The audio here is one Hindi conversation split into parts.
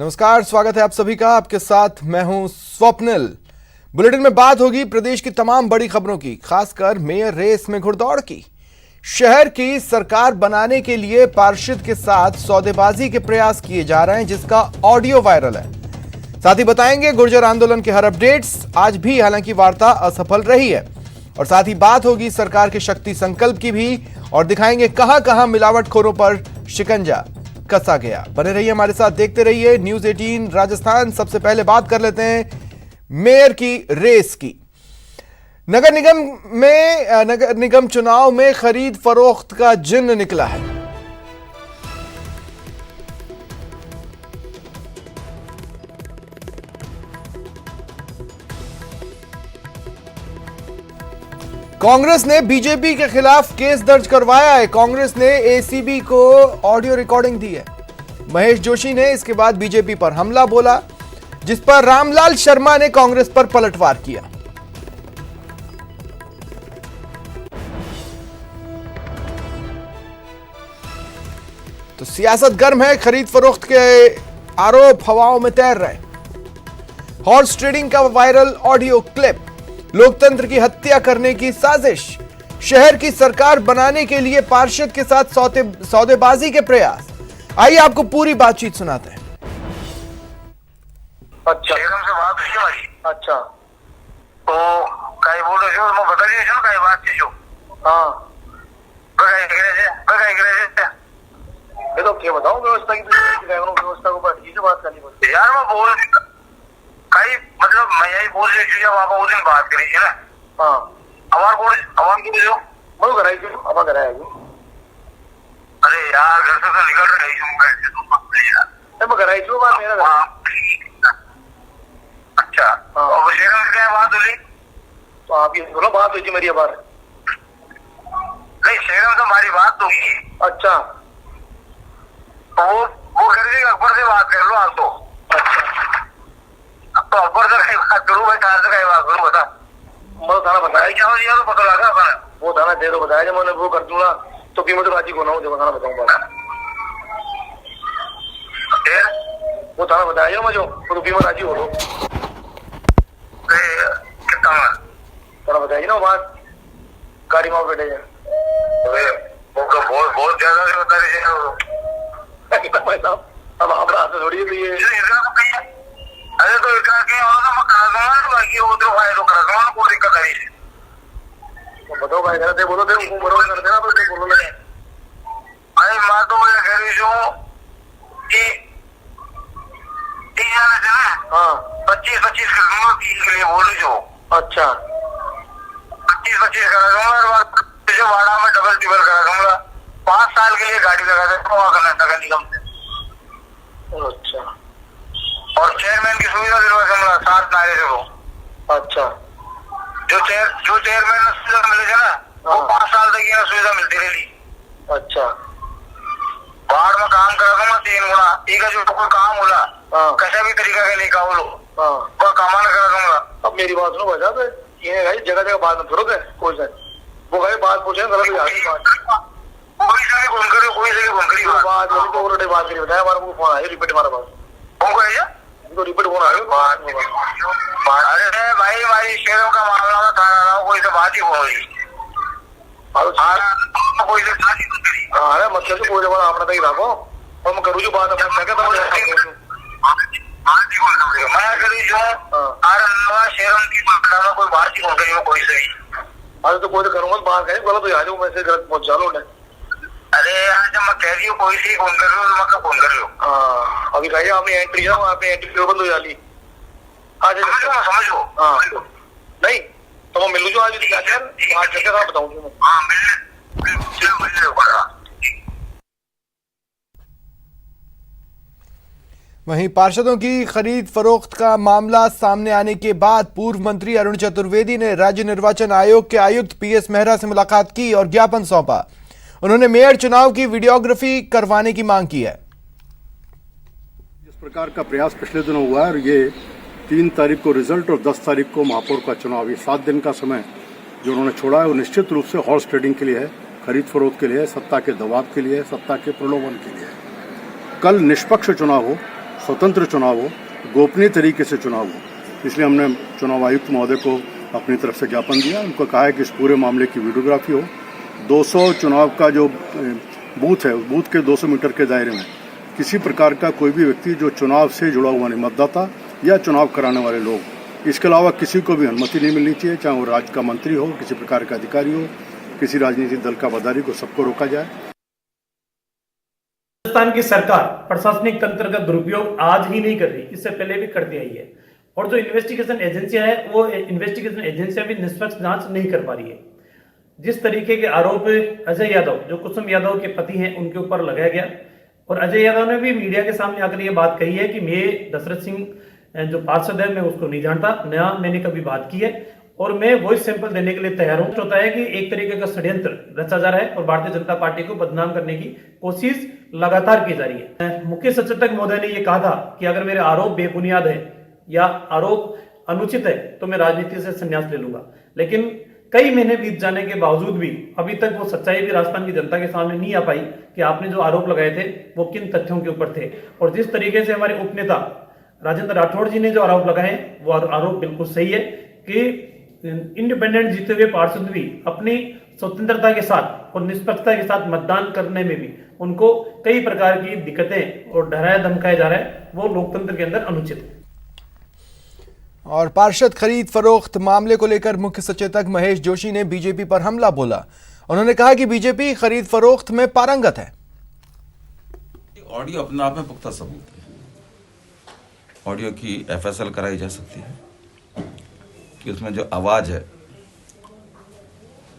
नमस्कार, स्वागत है आप सभी का। आपके साथ मैं हूं स्वप्निल। बुलेटिन में बात होगी प्रदेश की तमाम बड़ी खबरों की, खासकर मेयर रेस में घुड़दौड़ की। शहर की सरकार बनाने के लिए पार्षद के साथ सौदेबाजी के प्रयास किए जा रहे हैं, जिसका ऑडियो वायरल है। साथ ही बताएंगे गुर्जर आंदोलन के हर अपडेट्स। आज भी हालांकि वार्ता असफल रही है। और साथ ही बात होगी सरकार के शक्ति संकल्प की भी, और दिखाएंगे कहां कहां मिलावटखोरों पर शिकंजा कसा गया। बने रहिए हमारे साथ, देखते रहिए न्यूज 18 राजस्थान। सबसे पहले बात कर लेते हैं मेयर की रेस की। नगर निगम चुनाव में खरीद फरोख्त का जिन्न निकला है। कांग्रेस ने बीजेपी के खिलाफ केस दर्ज करवाया है। कांग्रेस ने एसीबी को ऑडियो रिकॉर्डिंग दी है। महेश जोशी ने इसके बाद बीजेपी पर हमला बोला, जिस पर रामलाल शर्मा ने कांग्रेस पर पलटवार किया। तो सियासत गर्म है। खरीद फरोख्त के आरोप हवाओं में तैर रहे। हॉर्स ट्रेडिंग का वायरल ऑडियो क्लिप, लोकतंत्र की हत्या करने की साजिश, शहर की सरकार बनाने के लिए पार्षद के साथ सौदेबाजी के प्रयास। आइए आपको पूरी बातचीत सुनाते हैं। अच्छा, से बात हुई हमारी। अच्छा, तो कई बोल रहे हो, मैं बता दिए जो कई बात थी जो। हाँ, ये तो क्या बताऊं, व्यवस्था की व्यवस्था को पार्टी से बात करनी पड़ती है यार। मैं बोल कई मतलब मैं यही बोल रही थी, जब आप उस दिन बात करी थी ना। हाँ, हमारे को मैं कराई थी, अब कराया। अरे यार, घर से तो निकल रही हूँ मैं कराई थी बात मेरा। अच्छा, और शेर में क्या बात हुई? तो आप ये बोलो, बात हुई थी मेरी बार। नहीं, शेर में तो हमारी बात होगी। अच्छा, तो वो कर देगा, अकबर से बात कर लो आप तो। अच्छा, अब तो अकबर से कहीं बात करूँ भाई, कहाँ से कहीं बात करूँ बता। मैं थाना बताया क्या हो, तो पता लगा अपना वो थाना दे दो, बताया जब मैंने वो कर दूंगा तो कीमत राजी को ना हो, जब थाना बताऊंगा। वो थाना बताया जो मुझे, वो तो कीमत राजी हो लो। कितना थाना बताइए ना बात, गाड़ी माओ बैठे जाए बहुत ज्यादा बता रही है। अब आप रात थोड़ी है। अरे तो इतना क्या होगा, मैं करा दूंगा, बाकी वो तो भाई तो करा दूंगा, कोई दिक्कत नहीं है। बताओ भाई, कहते बोलो दे बरोबर कर देना, पर बोलो लगे। अरे मैं तो ये कह रही हूँ कि 30 जाने से ना। हाँ, 25-25 कर दूंगा, 30 के लिए बोली जो। अच्छा, 25-25 करा दूंगा, और वाड़ा में डबल टिबल करा दूंगा। 5 साल के लिए गाड़ी लगा देता हूँ नगर निगम से। अच्छा, और चेयरमैन की सुविधा दिलवा दूंगा 7 नारे से वो। अच्छा, जो चेयरमैन सुविधा मिलेगा ना, वो 5 साल तक ये सुविधा मिलती रहेगी। अच्छा, वार्ड में काम करा दूंगा 3 गुना। ठीक है, जो कोई काम होला कैसा भी तरीका का लेकर बोलो, कोई कमान करा दूंगा। अब मेरी बात सुनो बजा, तो ये जगह जगह बात में थोड़ा कोई से वो कहे बात पूछे गलत हो जाती बात। कोई से फोन करे, कोई से फोन करी बात तो ऑलरेडी बात करी बताया। हमारे को फोन आया रिपीट, हमारे पास कौन को है तो रिपीट फोन आ रहा। अरे भाई, हमारी शेरों का मामला में थाना कोई से बात ही हो रही, कोई से बात ही नहीं करी। अरे मतलब तो कोई जबान आपने तक रखो, और मैं करूँ जो बात अपना मैं करी जो शेरों की मामला में कोई बात ही हो गई हो कोई से। अरे तो कोई तो करूंगा बात करें, गलत हो जाए मैं से गलत पहुंचा लो। अरे यार, जब मैं कह रही हूँ कोई से फोन कर रही हूँ, मैं कब फोन कर रही हूँ? हाँ, अभी कहिए आपने एंट्री जाओ, आपने एंट्री बंद हो जाली। आज समझ लो। हाँ, नहीं तो मैं मिलूँ जो आज जगह बताऊँ। हाँ, मिल वहीं पार्षदों की खरीद फरोख्त का मामला सामने आने के बाद पूर्व मंत्री अरुण चतुर्वेदी ने राज्य निर्वाचन आयोग के आयुक्त पीएस मेहरा से मुलाकात की और ज्ञापन सौंपा। उन्होंने मेयर चुनाव की वीडियोग्राफी करवाने की मांग की है। इस प्रकार का प्रयास पिछले दिनों हुआ है, और ये 3 तारीख को रिजल्ट और 10 तारीख को महापौर का चुनाव, ये 7 दिन का समय जो उन्होंने छोड़ा है वो निश्चित रूप से हॉर्स ट्रेडिंग के लिए है, खरीद फरोख्त के लिए, सत्ता के दबाव के लिए, सत्ता के प्रलोभन के लिए। कल निष्पक्ष चुनाव हो, स्वतंत्र चुनाव हो, गोपनीय तरीके से चुनाव हो। इसलिए हमने चुनाव आयुक्त महोदय को अपनी तरफ से ज्ञापन दिया। उनको कहा है कि इस पूरे मामले की वीडियोग्राफी हो। 200 चुनाव का जो बूथ है, उस बूथ के 200 मीटर के दायरे में किसी प्रकार का कोई भी व्यक्ति जो चुनाव से जुड़ा हुआ नहीं, मतदाता या चुनाव कराने वाले लोग, इसके अलावा किसी को भी अनुमति नहीं मिलनी चाहिए, चाहे वो राज्य का मंत्री हो, किसी प्रकार का अधिकारी हो, किसी राजनीतिक दल का पदाधिकारी को, सबको रोका जाए। राजस्थान की सरकार प्रशासनिक तंत्र का दुरुपयोग आज ही नहीं कर रही, इससे पहले भी करती आई है। और जो इन्वेस्टिगेशन एजेंसियां है, वो इन्वेस्टिगेशन एजेंसियां भी निष्पक्ष जांच नहीं कर पा रही है। जिस तरीके के आरोप अजय यादव, जो कुसुम यादव के पति हैं, उनके ऊपर लगाया गया, और अजय यादव ने भी मीडिया के सामने आकर ये बात कही है कि मैं दशरथ सिंह जो पार्षद है, मैं उसको नहीं जानता, ना मैंने कभी बात की है, और मैं वॉइस सैंपल देने के लिए तैयार हूं। होता है कि एक तरीके का षड्यंत्र रचा जा रहा है और भारतीय जनता पार्टी को बदनाम करने की कोशिश लगातार की जा रही है। मुख्य सचेतक महोदय ने यह कहा था कि अगर मेरे आरोप बेबुनियाद है या आरोप अनुचित है तो मैं राजनीति से संन्यास ले लूंगा। लेकिन कई महीने बीत जाने के बावजूद भी अभी तक वो सच्चाई भी राजस्थान की जनता के सामने नहीं आ पाई कि आपने जो आरोप लगाए थे वो किन तथ्यों के ऊपर थे। और जिस तरीके से हमारे उपनेता राजेंद्र राठौड़ जी ने जो आरोप लगाए, वो आरोप बिल्कुल सही है कि इंडिपेंडेंट जीते हुए पार्षद भी अपनी स्वतंत्रता के साथ और निष्पक्षता के साथ मतदान करने में भी उनको कई प्रकार की दिक्कतें और डराया धमकाया जा रहा है, वो लोकतंत्र के अंदर अनुचित है। और पार्षद खरीद फरोख्त मामले को लेकर मुख्य सचेतक महेश जोशी ने बीजेपी पर हमला बोला। उन्होंने कहा कि बीजेपी खरीद फरोख्त में पारंगत है। ऑडियो अपने आप में पुख्ता सबूत है। ऑडियो की एफएसएल कराई जा सकती है कि उसमें जो आवाज है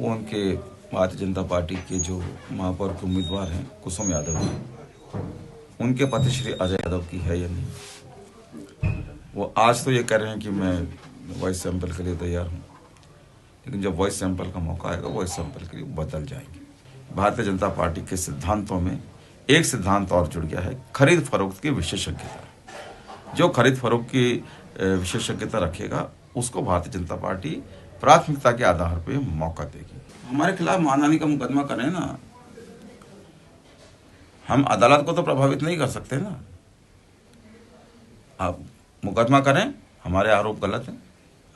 वो उनके भारतीय जनता पार्टी के जो महापौर के उम्मीदवार हैं कुसुम यादव जी, उनके पति श्री अजय यादव की है या नहीं। वो आज तो ये कह रहे हैं कि मैं वॉइस सैंपल के लिए तैयार हूँ, लेकिन जब वॉइस सैंपल का मौका आएगा वॉइस सैंपल के लिए बदल जाएंगे। भारतीय जनता पार्टी के सिद्धांतों में एक सिद्धांत और जुड़ गया है, खरीद फरोख्त की विशेषज्ञता। जो खरीद फरोख्त की विशेषज्ञता रखेगा उसको भारतीय जनता पार्टी प्राथमिकता के आधार पर मौका देगी। हमारे खिलाफ मानहानि का मुकदमा करें ना, हम अदालत को तो प्रभावित नहीं कर सकते ना। आप मुकदमा करें, हमारे आरोप गलत हैं,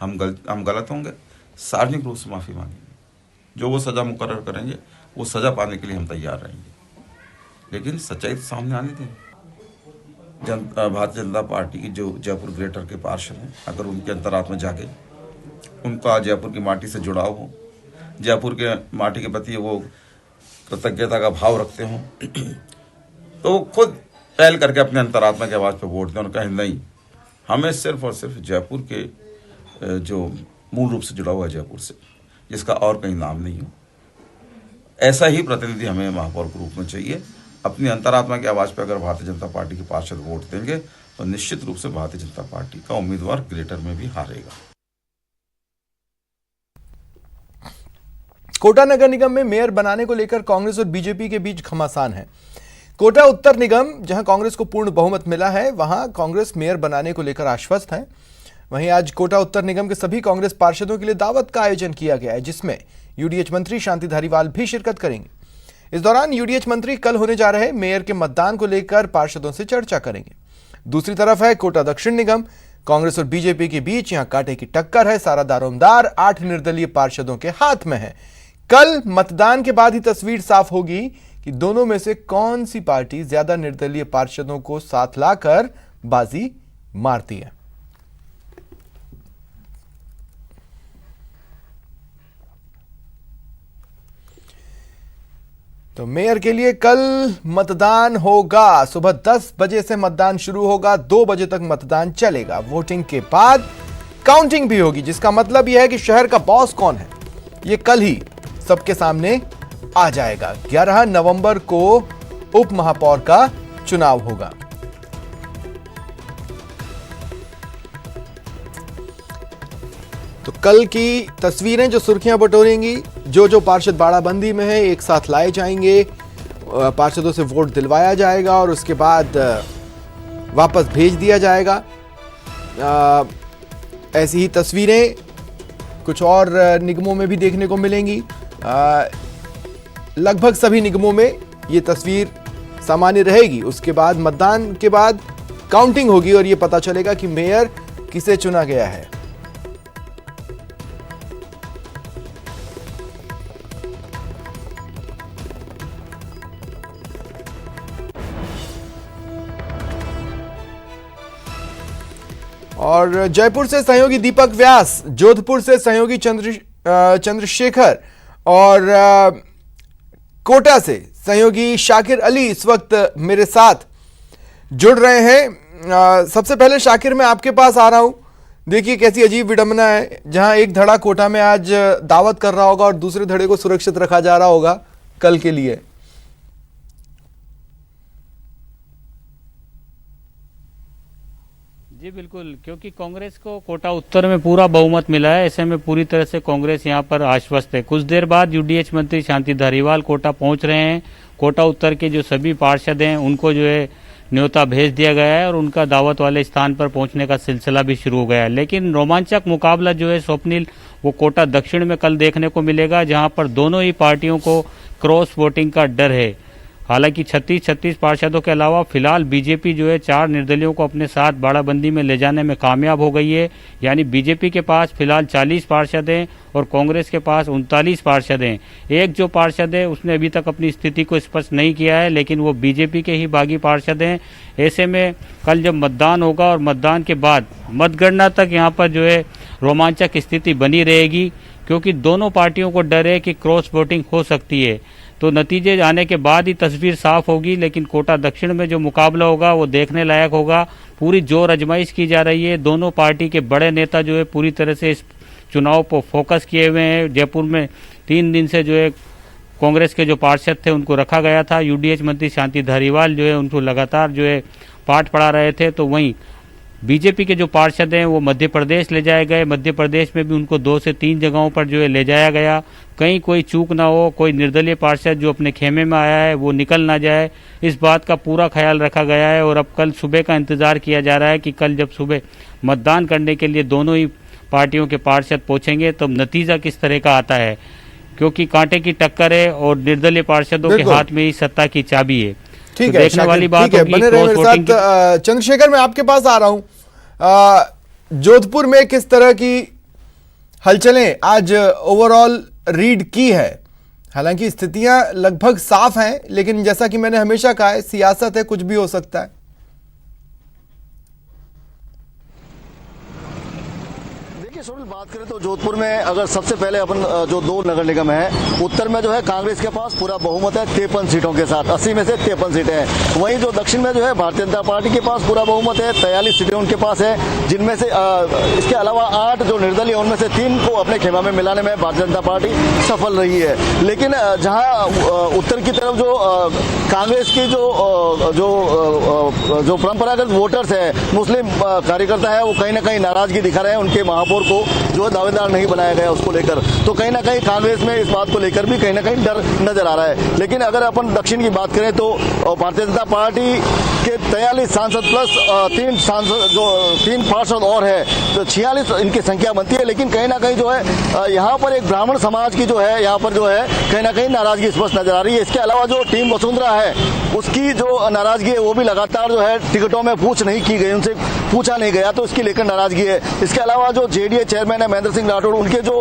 हम गलत होंगे, सार्वजनिक रूप से माफ़ी मांगेंगे। जो वो सज़ा मुकर्रर करेंगे वो सज़ा पाने के लिए हम तैयार रहेंगे, लेकिन सच्चाई तो सामने आने दें। भारतीय जनता पार्टी की जो जयपुर ग्रेटर के पार्षद हैं, अगर उनके अंतरात्मा जागे, उनका जयपुर की माटी से जुड़ाव हो, जयपुर के माटी के प्रति वो कृतज्ञता का भाव रखते हों, तो वो खुद पहल करके अपने अंतरात्मा की आवाज़ पर वोट दें और कहें नहीं, हमें सिर्फ और सिर्फ जयपुर के जो मूल रूप से जुड़ा हुआ है जयपुर से, जिसका और कहीं नाम नहीं हो, ऐसा ही प्रतिनिधि हमें महापौर के रूप में चाहिए। अपनी अंतरात्मा की आवाज़ पर अगर भारतीय जनता पार्टी के पार्षद वोट देंगे तो निश्चित रूप से भारतीय जनता पार्टी का उम्मीदवार ग्रेटर में भी हारेगा। कोटा नगर निगम में मेयर बनाने को लेकर कांग्रेस और बीजेपी के बीच घमासान है। कोटा उत्तर निगम, जहां कांग्रेस को पूर्ण बहुमत मिला है, वहां कांग्रेस मेयर बनाने को लेकर आश्वस्त है। वहीं आज कोटा उत्तर निगम के सभी कांग्रेस पार्षदों के लिए दावत का आयोजन किया गया है, जिसमें यूडीएच मंत्री शांति धारीवाल भी शिरकत करेंगे। इस दौरान यूडीएच मंत्री कल होने जा रहे मेयर के मतदान को लेकर पार्षदों से चर्चा करेंगे। दूसरी तरफ है कोटा दक्षिण निगम, कांग्रेस और बीजेपी के बीच यहां कांटे की टक्कर है। सारा दारोमदार 8 निर्दलीय पार्षदों के हाथ में है। कल मतदान के बाद ही तस्वीर साफ होगी कि दोनों में से कौन सी पार्टी ज्यादा निर्दलीय पार्षदों को साथ लाकर बाजी मारती है। तो मेयर के लिए कल मतदान होगा। सुबह 10 बजे से मतदान शुरू होगा, 2 बजे तक मतदान चलेगा। वोटिंग के बाद काउंटिंग भी होगी, जिसका मतलब यह है कि शहर का बॉस कौन है ये कल ही सबके सामने आ जाएगा। 11 नवंबर को उप महापौर का चुनाव होगा। तो कल की तस्वीरें जो सुर्खियां बटोरेंगी, जो पार्षद बाड़ाबंदी में है एक साथ लाए जाएंगे, पार्षदों से वोट दिलवाया जाएगा और उसके बाद वापस भेज दिया जाएगा। ऐसी ही तस्वीरें कुछ और निगमों में भी देखने को मिलेंगी। लगभग सभी निगमों में ये तस्वीर सामान्य रहेगी। उसके बाद मतदान के बाद काउंटिंग होगी और ये पता चलेगा कि मेयर किसे चुना गया है। और जयपुर से सहयोगी दीपक व्यास, जोधपुर से सहयोगी चंद्रशेखर और कोटा से सहयोगी शाकिर अली इस वक्त मेरे साथ जुड़ रहे हैं। सबसे पहले शाकिर, मैं आपके पास आ रहा हूं। देखिए कैसी अजीब विडंबना है, जहां एक धड़ा कोटा में आज दावत कर रहा होगा और दूसरे धड़े को सुरक्षित रखा जा रहा होगा कल के लिए। जी बिल्कुल, क्योंकि कांग्रेस को कोटा उत्तर में पूरा बहुमत मिला है। ऐसे में पूरी तरह से कांग्रेस यहां पर आश्वस्त है। कुछ देर बाद यूडीएच मंत्री शांति धारीवाल कोटा पहुंच रहे हैं। कोटा उत्तर के जो सभी पार्षद हैं उनको जो है न्योता भेज दिया गया है और उनका दावत वाले स्थान पर पहुंचने का सिलसिला भी शुरू हो गया है। लेकिन रोमांचक मुकाबला जो है स्वप्निल, वो कोटा दक्षिण में कल देखने को मिलेगा, जहां पर दोनों ही पार्टियों को क्रॉस वोटिंग का डर है। हालांकि 36 पार्षदों के अलावा फिलहाल बीजेपी जो है 4 निर्दलियों को अपने साथ बाड़ाबंदी में ले जाने में कामयाब हो गई है। यानी बीजेपी के पास फिलहाल 40 पार्षद हैं और कांग्रेस के पास 39 पार्षद हैं। एक जो पार्षद है उसने अभी तक अपनी स्थिति को स्पष्ट नहीं किया है, लेकिन वो बीजेपी के ही बागी पार्षद हैं। ऐसे में कल जब मतदान होगा और मतदान के बाद मतगणना तक यहाँ पर जो है रोमांचक स्थिति बनी रहेगी, क्योंकि दोनों पार्टियों को डर है कि क्रॉस वोटिंग हो सकती है। तो नतीजे आने के बाद ही तस्वीर साफ होगी। लेकिन कोटा दक्षिण में जो मुकाबला होगा वो देखने लायक होगा। पूरी जोर आजमाइश की जा रही है। दोनों पार्टी के बड़े नेता जो है पूरी तरह से इस चुनाव पर फोकस किए हुए हैं। जयपुर में 3 दिन से जो है कांग्रेस के जो पार्षद थे उनको रखा गया था। यूडीएच मंत्री शांति धारीवाल जो है उनको लगातार जो है पाठ पढ़ा रहे थे। तो वहीं बीजेपी के जो पार्षद हैं वो मध्य प्रदेश ले जाए गए। मध्य प्रदेश में भी उनको 2 से 3 जगहों पर जो है ले जाया गया। कहीं कोई चूक ना हो, कोई निर्दलीय पार्षद जो अपने खेमे में आया है वो निकल ना जाए, इस बात का पूरा ख्याल रखा गया है। और अब कल सुबह का इंतजार किया जा रहा है कि कल जब सुबह मतदान करने के लिए दोनों ही पार्टियों के पार्षद पहुंचेंगे तब नतीजा किस तरह का आता है, क्योंकि कांटे की टक्कर है और निर्दलीय पार्षदों के हाथ में ही सत्ता की चाबी है। ठीक तो है, देखने वाली बात होगी। बने रहे मेरे साथ। चंद्रशेखर, मैं आपके पास आ रहा हूं। जोधपुर में किस तरह की हलचलें आज ओवरऑल रीड की है? हालांकि स्थितियां लगभग साफ हैं, लेकिन जैसा कि मैंने हमेशा कहा है, सियासत है, कुछ भी हो सकता है। सोनल, बात करें तो जोधपुर में अगर सबसे पहले अपन जो 2 नगर निगम है, उत्तर में जो है कांग्रेस के पास पूरा बहुमत है 53 सीटों के साथ, 80 में से 53 सीटें हैं। वहीं जो दक्षिण में जो है भारतीय जनता पार्टी के पास पूरा बहुमत है, 43 सीटें उनके पास है, जिनमें से इसके अलावा 8 जो निर्दलीय उनमें से 3 को अपने खेमा में मिलाने में भारतीय जनता पार्टी सफल रही है। लेकिन जहां उत्तर की तरफ जो कांग्रेस की जो परंपरागत वोटर्स है, मुस्लिम कार्यकर्ता है, वो कहीं ना कहीं नाराजगी दिखा रहे हैं। उनके महापौर को जो दावेदार नहीं बनाया गया उसको लेकर, तो कहीं ना कहीं कांग्रेस में इस बात को लेकर भी कहीं ना कहीं डर नजर आ रहा है। लेकिन अगर अपन दक्षिण की बात करें तो भारतीय जनता पार्टी के 43 सांसद प्लस 3 पार्षद और है, तो 46 इनकी संख्या बनती है। लेकिन कहीं ना कहीं जो है यहाँ पर एक ब्राह्मण समाज की जो है यहाँ पर जो है कहीं ना कहीं नाराजगी स्पष्ट नजर आ रही है। इसके अलावा जो टीम वसुंधरा है उसकी जो नाराजगी है वो भी लगातार जो है टिकटों में पूछ नहीं की गई, उनसे पूछा नहीं गया, तो इसकी लेकर नाराजगी है। इसके अलावा जो जेडीए चेयरमैन है महेंद्र सिंह राठौड़, उनके जो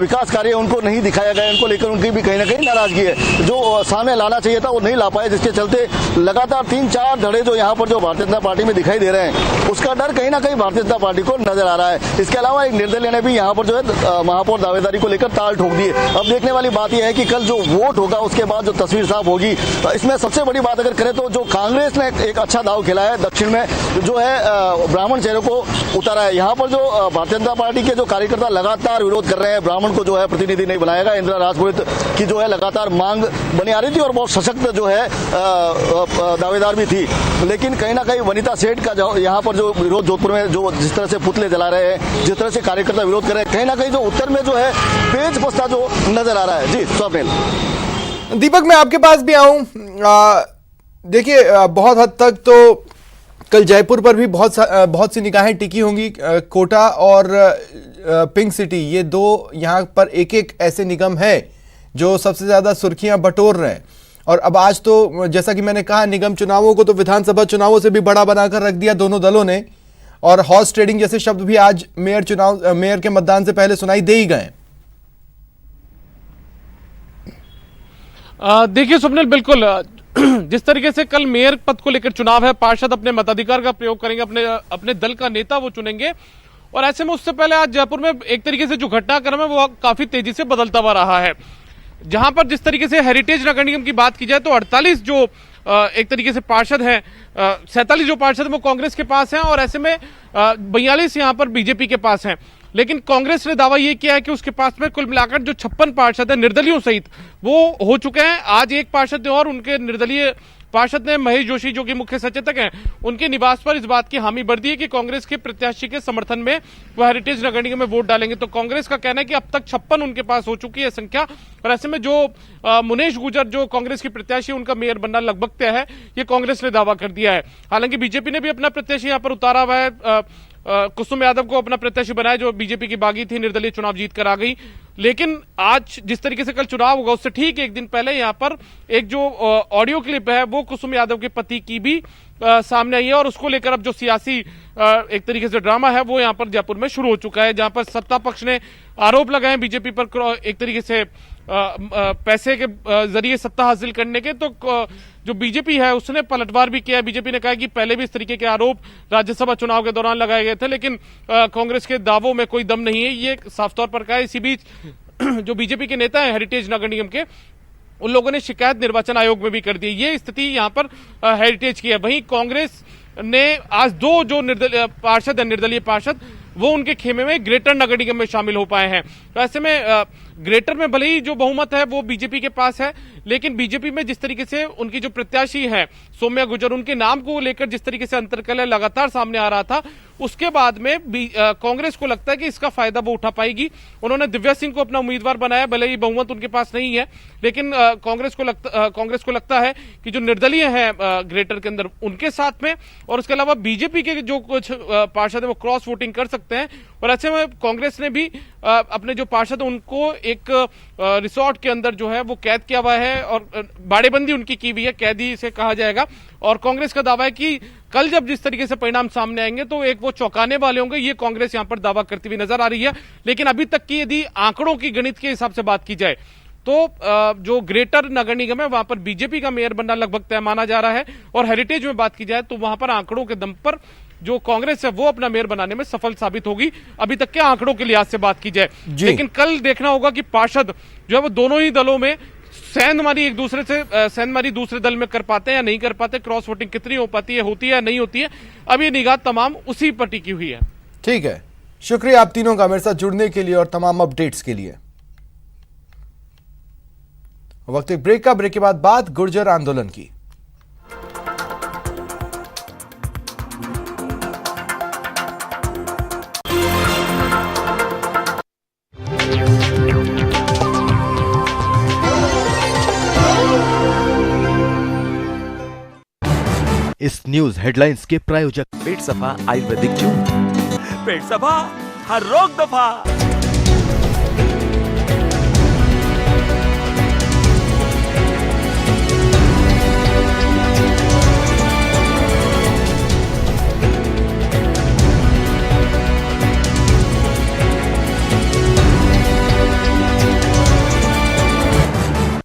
विकास कार्य उनको नहीं दिखाया गया, उनको लेकर उनकी भी कहीं ना कहीं नाराजगी है। जो सामने लाना चाहिए था वो नहीं ला पाए, जिसके चलते लगातार 3-4 धड़े जो यहाँ पर जो भारतीय जनता पार्टी में दिखाई दे रहे हैं, उसका डर कहीं ना कहीं भारतीय जनता पार्टी को नजर आ रहा है। इसके अलावा एक निर्दलीय ने भी यहाँ पर जो है महापौर दावेदारी को लेकर ताल ठोक दी है। अब देखने वाली बात यह है कि कल जो वोट होगा उसके बाद जो तस्वीर साफ होगी। इसमें सबसे बड़ी बात अगर करें तो जो कांग्रेस ने एक अच्छा दाव खेला है दक्षिण में, जो है ब्राह्मण चेहरे को उतारा है। यहाँ पर जो भारतीय जनता पार्टी के जो कार्यकर्ता लगातार विरोध कर रहे हैं, ब्राह्मण को जो है प्रतिनिधि नहीं बनाएगा, इंदिरा राजपुरोहित की जो है लगातार मांग बनी आ रही थी और बहुत सशक्त जो है दावेदार भी थी। लेकिन कहीं ना कहीं वनिता सेठ का जो यहाँ पर जो विरोध जोधपुर में जो जिस तरह से पुतले जला रहे हैं, जिस तरह से कार्यकर्ता विरोध कर रहे हैं, कहीं ना कहीं जो उत्तर में जो है पेच बस्ता जो नजर आ रहा है। जी स्वप्निल। दीपक, मैं आपके पास भी आऊं। देखिए, बहुत हद तक तो कल जयपुर पर भी बहुत सी निगाहें टिकी होंगी। कोटा और पिंक सिटी, ये 2 यहाँ पर एक ऐसे निगम है जो सबसे ज्यादा सुर्खियां बटोर रहे हैं। और अब आज तो जैसा कि मैंने कहा, निगम चुनावों को तो विधानसभा चुनावों से भी बड़ा बनाकर रख दिया दोनों दलों ने, और हॉर्स ट्रेडिंग जैसे शब्द भी आज मेयर के मतदान से पहले सुनाई दे ही गए। देखिए स्वप्निल, बिल्कुल जिस तरीके से कल मेयर पद को लेकर चुनाव है, पार्षद अपने मताधिकार का प्रयोग करेंगे, अपने दल का नेता वो चुनेंगे, और ऐसे में उससे पहले आज जयपुर में एक तरीके से जो घटनाक्रम है वो काफी तेजी से बदलता हुआ रहा है। जहां पर जिस तरीके से हेरिटेज नगर निगम की बात की जाए तो 48 जो एक तरीके से पार्षद हैं, 47 जो पार्षद वो कांग्रेस के पास हैं, और ऐसे में 42 यहां पर बीजेपी के पास हैं। लेकिन कांग्रेस ने दावा ये किया है कि उसके पास में कुल मिलाकर जो 56 पार्षद है निर्दलियों सहित वो हो चुके हैं। आज एक पार्षद और उनके निर्दलीय पार्षद ने, महेश जोशी जो कि मुख्य सचेतक हैं, उनके निवास पर इस बात की हामी भर दी है कि कांग्रेस के प्रत्याशी के समर्थन में वह हेरिटेज नगर निगम में वोट डालेंगे। तो कांग्रेस का कहना है कि अब तक 56 उनके पास हो चुकी है संख्या, और ऐसे में जो मुनेश गुर्जर जो कांग्रेस की प्रत्याशी, उनका मेयर बनना लगभग तय है, ये कांग्रेस ने दावा कर दिया है। हालांकि बीजेपी ने भी अपना प्रत्याशी यहाँ पर उतारा हुआ है, कुसुम यादव को अपना प्रत्याशी बनाया, जो बीजेपी की बागी थी, निर्दलीय चुनाव जीत कर आ गई। लेकिन आज जिस तरीके से कल चुनाव होगा उससे ठीक एक दिन पहले यहाँ पर एक जो ऑडियो क्लिप है वो कुसुम यादव के पति की भी सामने आई है, और उसको लेकर अब जो सियासी एक तरीके से ड्रामा है वो यहाँ पर जयपुर में शुरू हो चुका है, जहां पर सत्ता पक्ष ने आरोप लगाए बीजेपी पर एक तरीके से पैसे के जरिए सत्ता हासिल करने के। तो जो बीजेपी है उसने पलटवार भी किया है। बीजेपी ने कहा कि पहले भी इस तरीके के आरोप राज्यसभा चुनाव के दौरान लगाए गए थे, लेकिन कांग्रेस के दावों में कोई दम नहीं है, ये साफ तौर पर कहा है। इसी बीच जो बीजेपी के नेता हैं हेरिटेज नगर निगम के, उन लोगों ने शिकायत निर्वाचन आयोग में भी कर दी। ये स्थिति यहाँ पर हेरिटेज की है। वहीं कांग्रेस ने आज दो जो पार्षद है, निर्दलीय पार्षद, वो उनके खेमे में ग्रेटर नगर निगम में शामिल हो पाए हैं। तो ऐसे में ग्रेटर में भले ही जो बहुमत है वो बीजेपी के पास है, लेकिन बीजेपी में जिस तरीके से उनकी जो प्रत्याशी है सौम्या गुर्जर, उनके नाम को लेकर जिस तरीके से अंतर्कलह लगातार सामने आ रहा था, उसके बाद में कांग्रेस को लगता है कि इसका फायदा वो उठा पाएगी। उन्होंने दिव्या सिंह को अपना उम्मीदवार बनाया, भले ही बहुमत उनके पास नहीं है, लेकिन कांग्रेस को लगता है कि जो निर्दलीय है ग्रेटर के अंदर उनके साथ में, और उसके अलावा बीजेपी के जो कुछ पार्षद है वो क्रॉस वोटिंग कर सकते हैं। और ऐसे में कांग्रेस ने भी अपने जो पार्षद उनको एक रिसोर्ट के अंदर जो है वो कैद किया हुआ है, और बाड़ेबंदी उनकी की हुई है, कैदी इसे कहा जाएगा। और कांग्रेस का दावा है कि कल जब जिस तरीके से परिणाम सामने आएंगे तो एक वो चौंकाने वाले होंगे, ये कांग्रेस यहां पर दावा करती हुई नजर आ रही है। लेकिन अभी तक की यदि आंकड़ों की गणित के हिसाब से बात की जाए तो जो ग्रेटर नगर निगम है वहां पर बीजेपी का मेयर बनना लगभग तय माना जा रहा है, और हेरिटेज में बात की जाए तो वहां पर आंकड़ों के दम पर जो कांग्रेस है वो अपना मेयर बनाने में सफल साबित होगी, अभी तक के आंकड़ों के लिहाज से बात की जाए। लेकिन कल देखना होगा कि पार्षद जो है वो दोनों ही दलों में सेंधमारी एक दूसरे से सेंधमारी दूसरे दल में कर पाते हैं या नहीं कर पाते, क्रॉस वोटिंग कितनी हो पाती है, होती है या नहीं होती है, अब ये निगाह तमाम उसी पर टिकी हुई है। ठीक है, शुक्रिया आप तीनों का मेरे साथ जुड़ने के लिए और तमाम अपडेट्स के लिए। वक्त एक ब्रेक का, ब्रेक के बाद बात गुर्जर आंदोलन की। इस न्यूज हेडलाइंस के प्रायोजक पेट सफा आयुर्वेदिक चूर्ण, पेट सफा हर रोग दफा।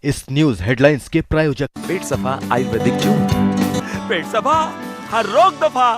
इस न्यूज हेडलाइंस के प्रायोजक पेट सफा आयुर्वेदिक चूर्ण, पेट सफा हर रोग दफा।